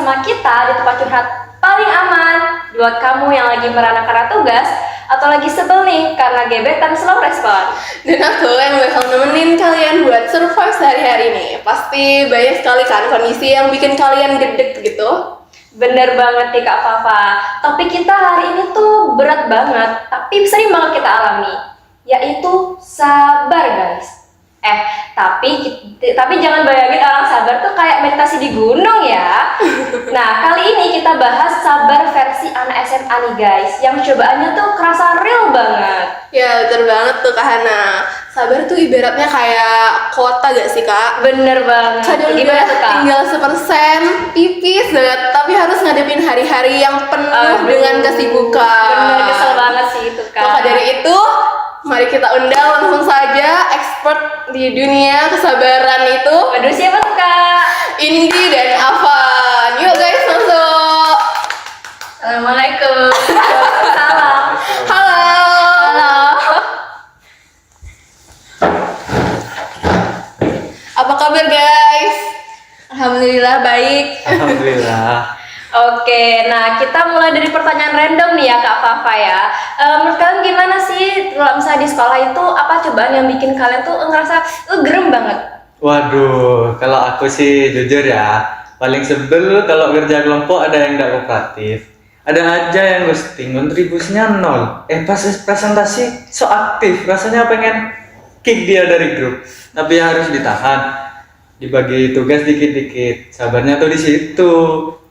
sama kita di tempat curhat paling aman buat kamu yang lagi merana karena tugas atau lagi sebel nih karena gebetan slow respon. Dan aku yang bakal nemenin kalian buat survive sehari-hari nih. Pasti banyak sekali kan kondisi yang bikin kalian gedek gitu. Bener banget nih Kak Fafa. Topik kita hari ini tuh berat banget, tapi sering banget kita alami, yaitu sabar guys. Tapi jangan bayangin orang sabar tuh kayak meditasi di gunung ya. Nah, kali ini kita bahas sabar versi anak SMA nih guys, yang cobaannya tuh kerasa real banget. Ya betul banget tuh Kak Hana. Sabar tuh ibaratnya kayak kuota gak sih Kak? Bener banget. Kadang Gimana tuh Kak? tinggal 1%, tipis banget, tapi harus ngadepin hari-hari yang penuh dengan kesibukan. Bener, kesel banget sih itu Kak. Maka dari itu, mari kita undang langsung saja expert di dunia kesabaran itu. Waduh, siapa tuh Kak? Indi dan Avan. Yuk guys, masuk. Assalamualaikum. Salam. Halo. Halo. Apa kabar guys? Alhamdulillah baik. Alhamdulillah. Oke, nah kita mulai dari pertanyaan random nih ya Kak Fafa ya. Menurut kalian gimana sih kalau misalnya di sekolah itu apa cobaan yang bikin kalian tuh ngerasa gerem banget? Waduh, kalau aku sih jujur ya, paling sebel kalau kerja kelompok ada yang tidak kooperatif. Ada aja yang ghosting, kontribusinya nol. Pas presentasi so aktif, rasanya pengen kick dia dari grup. Tapi ya harus ditahan, dibagi tugas dikit-dikit. Sabarnya tuh di situ,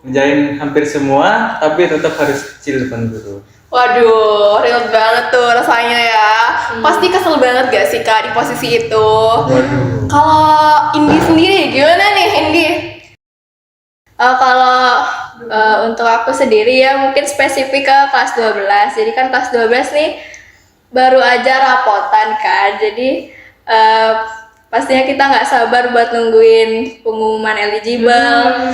ngerjain hampir semua, tapi tetap harus chill depan guru. Waduh, real banget tuh rasanya ya. Pasti kesel banget gak sih Kak di posisi itu? Waduh. Kalau Indi sendiri gimana nih Indi? Kalau untuk aku sendiri ya mungkin spesifik ke kelas 12. Jadi kan kelas 12 nih baru aja rapotan kan. Jadi pastinya kita nggak sabar buat nungguin pengumuman eligible.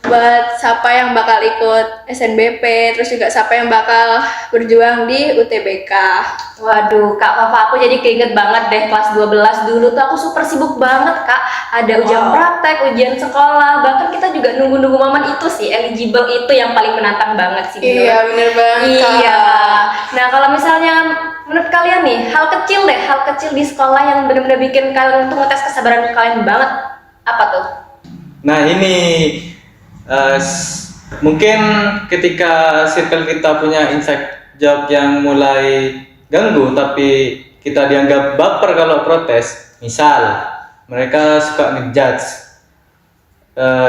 Buat siapa yang bakal ikut SNBP, terus juga siapa yang bakal berjuang di UTBK. Waduh, Kak Fafa, aku jadi keinget banget deh kelas 12 dulu tuh aku super sibuk banget Kak. Ada ujian praktek, ujian sekolah, bahkan kita juga nunggu-nunggu momen itu sih, eligible itu yang paling menantang banget sih. Iya, bener banget Kak. Iya. Nah, kalau misalnya menurut kalian nih, hal kecil di sekolah yang benar-benar bikin kalian tuh ngetes kesabaran kalian banget, apa tuh? Nah ini mungkin ketika circle kita punya inside job yang mulai ganggu, tapi kita dianggap baper kalau protes. Misal mereka suka ngejudge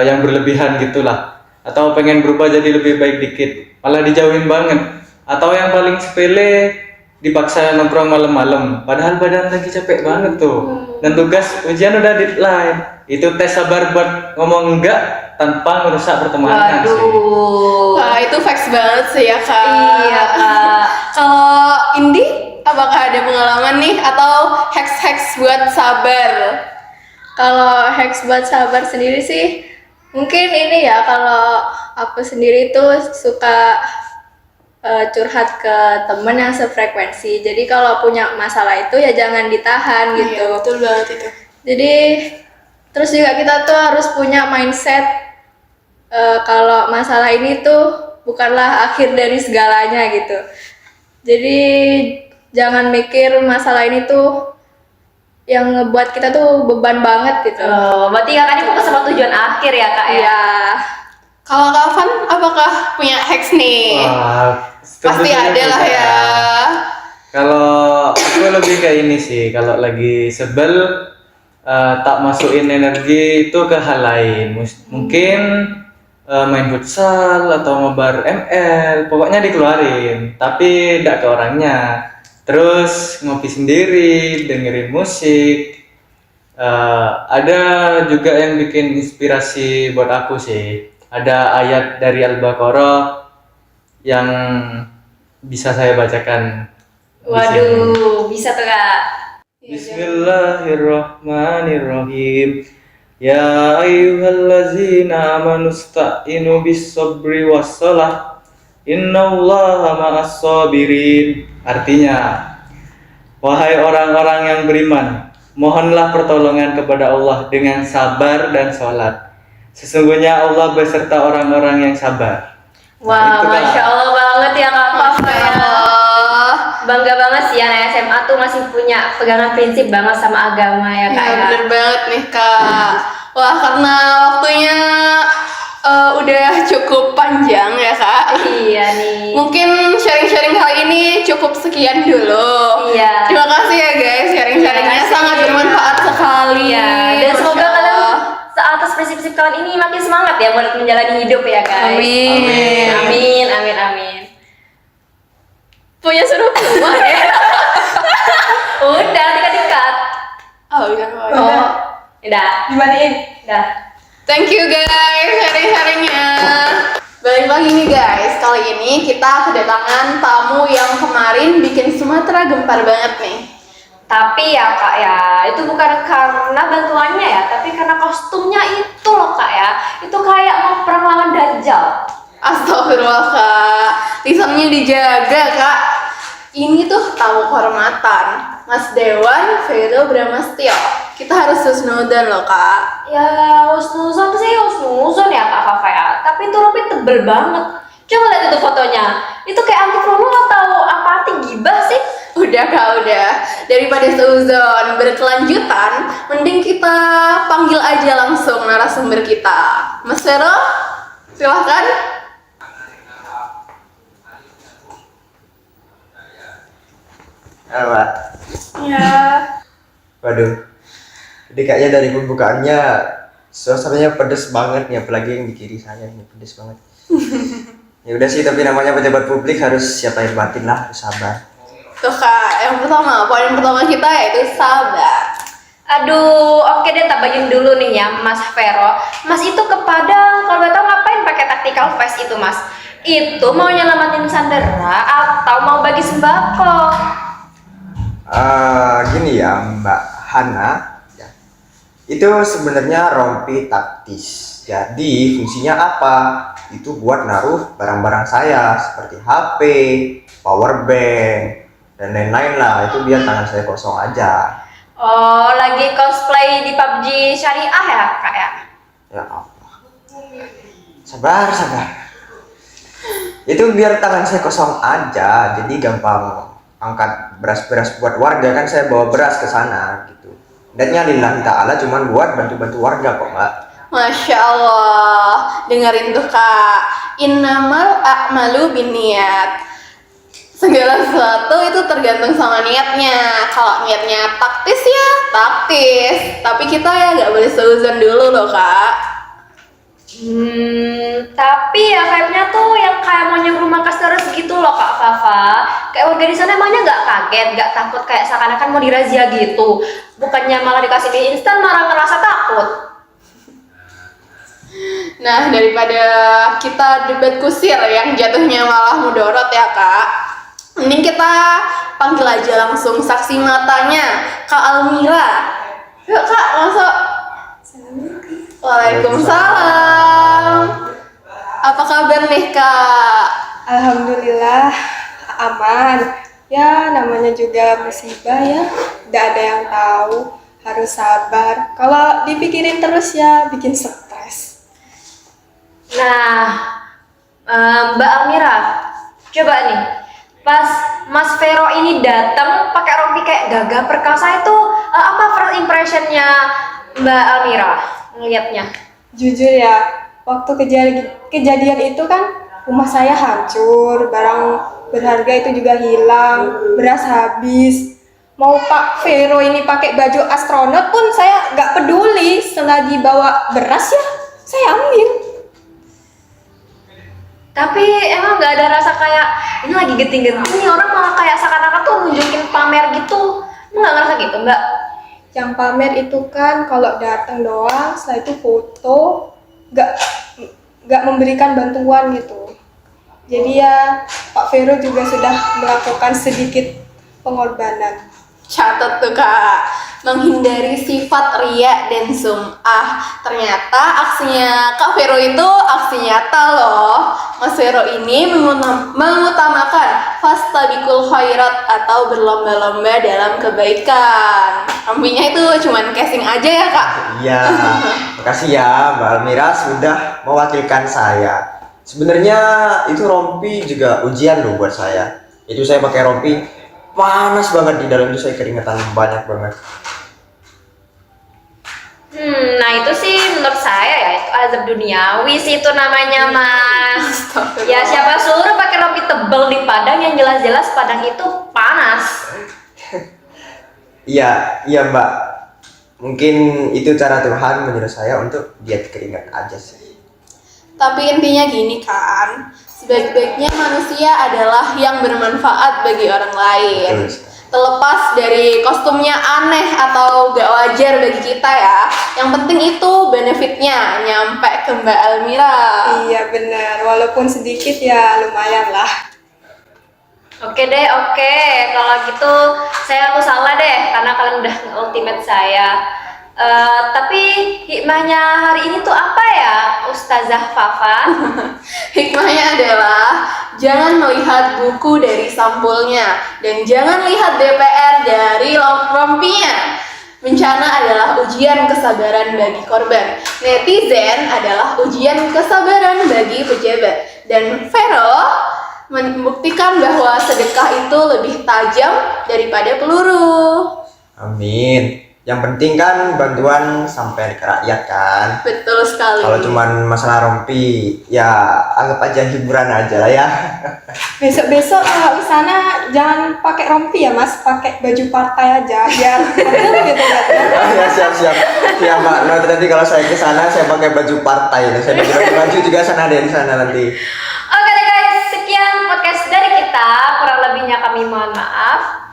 yang berlebihan gitulah, atau pengen berubah jadi lebih baik dikit, malah dijauhin banget. Atau yang paling sepele, dipaksa nongkrong malam-malam, padahal badan lagi capek banget tuh, dan tugas ujian udah deadline. Itu tes sabar buat ngomong enggak tanpa merusak pertemanan sih. Wah, itu facts banget sih ya Kak. Iya Kak. Kalau Indi, apakah ada pengalaman nih atau hacks buat sabar? Kalau hacks buat sabar sendiri sih, mungkin ini ya, kalau aku sendiri tuh suka curhat ke temen yang sefrekuensi. Jadi kalau punya masalah itu ya jangan ditahan gitu. Iya, betul banget itu. Jadi terus juga kita tuh harus punya mindset kalau masalah ini tuh bukanlah akhir dari segalanya gitu. Jadi jangan mikir masalah ini tuh yang ngebuat kita tuh beban banget gitu. Berarti kakak ini fokus sama tujuan akhir ya Kak ya? Iya. Kalau Kak Van, apakah punya hacks nih? Wah, Pasti ada lah ya. Kalau aku lebih kayak ini sih, kalau lagi sebel tak masukin energi itu ke hal lain. Mungkin main futsal atau ngobar ML, pokoknya dikeluarin, tapi tidak ke orangnya. Terus ngopi sendiri, dengerin musik. Ada juga yang bikin inspirasi buat aku sih. Ada ayat dari Al-Baqarah yang bisa saya bacakan. Waduh, bisa tuh Kak. Bismillahirrahmanirrahim. Ya ayyuhallazina amanu sta'inu bis-sabri was-shalah. Innallaha ma'as-sabirin. Artinya, wahai orang-orang yang beriman, mohonlah pertolongan kepada Allah dengan sabar dan sholat. sesungguhnya Allah beserta orang-orang yang sabar. Wah, itu, Kak. Masya Allah banget ya Kak Fafa Masya ya. Allah. Bangga banget sih anak SMA tuh masih punya pegangan prinsip banget sama agama ya Kak Ya, ya. bener banget nih Kak. Wah, karena waktunya udah cukup panjang ya Kak. Iya nih. Mungkin sharing-sharing kali ini cukup sekian dulu. Iya. Terima kasih ya guys, sharing-sharingnya Terima kasih. sangat bermanfaat sekali. Iya, dan Masya semoga kalian Allah. seatas prinsip-prinsip kalian ini makin semangat ya buat menjalani hidup ya guys. Amin. Amin, amin, amin. Punya suruh keluar ya. Udah, dikat-dikat. Oh, udah. Oh, udah. Dimatiin. Udah. Thank you guys sharing-sharingnya. Balik lagi nih guys, kali ini kita kedatangan tamu yang kemarin bikin Sumatera gempar banget nih. Tapi ya Kak ya, itu bukan karena bantuannya ya, tapi karena kostumnya itu loh Kak ya. Itu kayak mau perang lawan Dajjal. Astagfirullah Kak, lisannya dijaga Kak. Ini tuh tamu kehormatan, Mas Dewan Vero Bramastio. Kita harus husnudzon loh Kak. Ya, husnuzon sih husnuzon ya Kak Fafa ya. Tapi itu rompi tebel banget. Coba lihat itu fotonya. Itu kayak anti promo atau apa anti gibah sih? Udah Kak, udah. Daripada seuzon berkelanjutan, mending kita panggil aja langsung narasumber kita. Mas Vero, silahkan. Halo, Mbak. Ya. Waduh. Jadi kayaknya dari pembukaannya suasananya pedes banget nih, apalagi yang di kiri saya ini pedes banget. Ya udah sih, tapi namanya pejabat publik harus siap lahir batin lah, harus sabar. Tuh Kak, yang pertama, poin pertama kita yaitu sabar. Aduh, oke deh tabahin dulu nih ya Mas Vero. Mas itu ke Padang, kalau nggak tahu ngapain pakai tactical vest itu Mas? Itu mau nyelamatin sandera atau mau bagi sembako? Gini ya Mbak Hana, ya. Itu sebenarnya rompi taktis. Jadi fungsinya apa? Itu buat naruh barang-barang saya seperti HP, power bank, dan lain-lain lah. Itu biar tangan saya kosong aja. Oh, lagi cosplay di PUBG Syariah ya Kak ya? Ya Allah. Sabar, sabar. Itu biar tangan saya kosong aja, jadi gampang angkat beras-beras buat warga, kan saya bawa beras ke sana gitu. Niatnya lillahi ta'ala cuman buat bantu-bantu warga kok Mbak. Masya Allah, dengerin tuh Kak. Innamal a'malu binniyat. Segala sesuatu itu tergantung sama niatnya. Kalau niatnya taktis ya taktis, tapi kita ya nggak boleh seuzon dulu loh Kak. Tapi ya vibe-nya tuh yang kayak mau nyuruh makas terus gitu loh Kak Fafa. Kayak warga di sana emangnya nggak kaget, nggak takut kayak seakan-akan mau dirazia gitu. Bukannya malah dikasih mie instan malah ngerasa takut. Nah, daripada kita debat kusir yang jatuhnya malah mudorot ya Kak, mending kita panggil aja langsung saksi matanya Kak Almira. Yuk Kak, masuk. Waalaikumsalam. Apa kabar nih Kak? Alhamdulillah aman. Ya namanya juga musibah ya. Tidak ada yang tahu. Harus sabar. Kalau dipikirin terus ya bikin stres. Nah, Mbak Almira, coba nih, pas Mas Vero ini datang pakai rompi kayak gagah perkasa itu, apa first impressionnya Mbak Almira ngelihatnya? Jujur ya, waktu kejadian itu kan rumah saya hancur, barang berharga itu juga hilang, beras habis. Mau Pak Vero ini pakai baju astronot pun saya nggak peduli, selagi bawa beras ya saya ambil. Tapi emang nggak ada rasa kayak ini lagi genting-genting nih orang, malah kayak seakan-akan tuh nunjukin pamer gitu. Emang nggak ngerasa gitu Mbak? Yang pamer itu kan kalau datang doang, setelah itu foto, nggak memberikan bantuan gitu. Jadi ya Pak Vero juga sudah melakukan sedikit pengorbanan. Catat tuh Kak. menghindari sifat ria dan sum'ah. Ternyata aksinya Kak Vero itu aksi nyata loh. Mas Vero ini mengutamakan fastabiqul khairat atau berlomba-lomba dalam kebaikan. Rompinya itu cuman casing aja ya Kak? Iya, makasih ya Mbak Almira sudah mewakilkan saya. Sebenarnya itu rompi juga ujian loh buat saya. Itu saya pakai rompi panas banget, di dalam itu saya keringetan banyak banget. Nah itu sih menurut saya ya itu azab duniawi sih itu namanya mas. Ya siapa suruh pakai rompi tebal di Padang yang jelas-jelas Padang itu panas. Iya, iya Mbak. Mungkin itu cara Tuhan menyuruh saya untuk diet keringat aja sih. Tapi intinya gini kan, sebaik-baiknya manusia adalah yang bermanfaat bagi orang lain. Betul. Terlepas dari kostumnya aneh atau gak wajar bagi kita ya, yang penting itu benefitnya nyampe ke Mbak Almira. Iya benar, walaupun sedikit ya lumayan lah. Oke deh, oke. Kalau gitu aku salah deh karena kalian udah ultimate saya. Tapi hikmahnya hari ini tuh apa ya, Ustazah Fafa? Hikmahnya adalah jangan melihat buku dari sampulnya dan jangan lihat DPR dari rompinya. Bencana adalah ujian kesabaran bagi korban. Netizen adalah ujian kesabaran bagi pejabat. Dan Vero membuktikan bahwa sedekah itu lebih tajam daripada peluru. Amin. Yang penting kan bantuan sampai ke rakyat kan. Betul sekali. Kalau cuman masalah rompi, ya anggap aja hiburan aja lah ya. Besok-besok kalau ke sana jangan pakai rompi ya mas, pakai baju partai aja biar betul gitu kan. Oh ya, siap. Ya Mbak, nanti kalau saya ke sana saya pakai baju partai. Saya pakai baju juga sana deh di sana nanti. Oke deh guys, sekian podcast dari kita. Kurang lebihnya kami mohon maaf.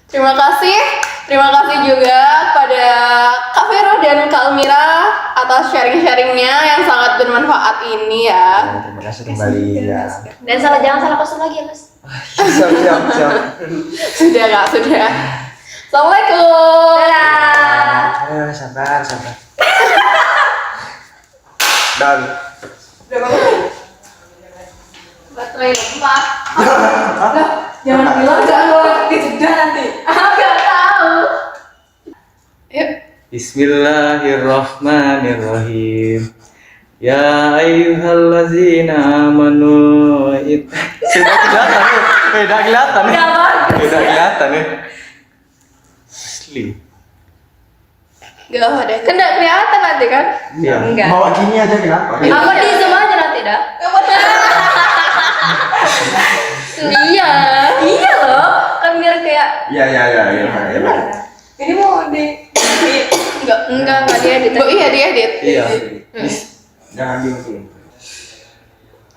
Terima kasih juga pada Kak Vero dan Kak Almira atas sharing-sharingnya yang sangat bermanfaat ini ya. Terima kasih kembali ya. Dan jangan salah kostum lagi ya mas. Siap. Sudah Kak, sudah. Assalamualaikum. Dadah. Ayo, sabar. Dan Baterai lemah. Jangan bilang jangan kejeda nanti. Gak tahu. Yuk. Bismillahirrahmanirrahim. Ya ayyuhallazina amanu. Sudah kelihatan nih. Beda kelihatan nih. Beda kelihatan nih. Asli. Gak apa deh. Kan gak kelihatan nanti kan? Iya. Enggak. bawa gini aja kenapa? Aku di zoom aja nanti dah. Iya. Iya loh, kan biar kayak Iya. Ini mau di Enggak diedit. Oh iya diedit. Iya. Jangan diulang.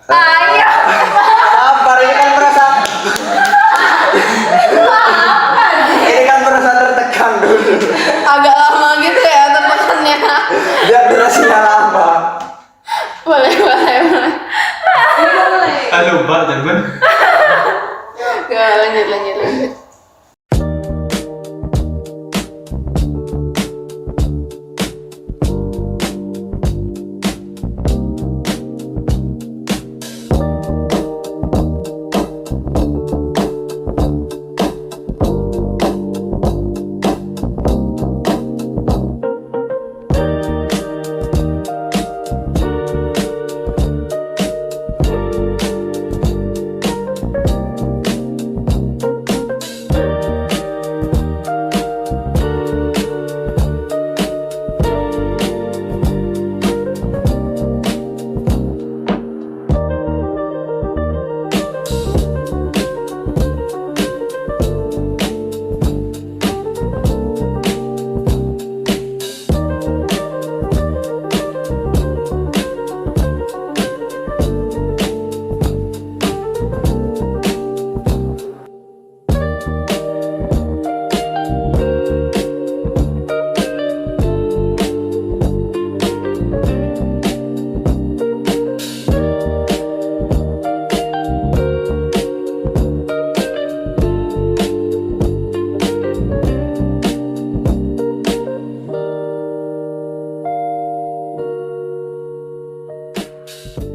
ayo. Sabar, ini kan merasa. Ini kan merasa tertekan dulu. Agak lama gitu ya tertekannya. Biar durasinya lama. Boleh. Halo, Mbak, jangan. Gak, lanjut. Bye.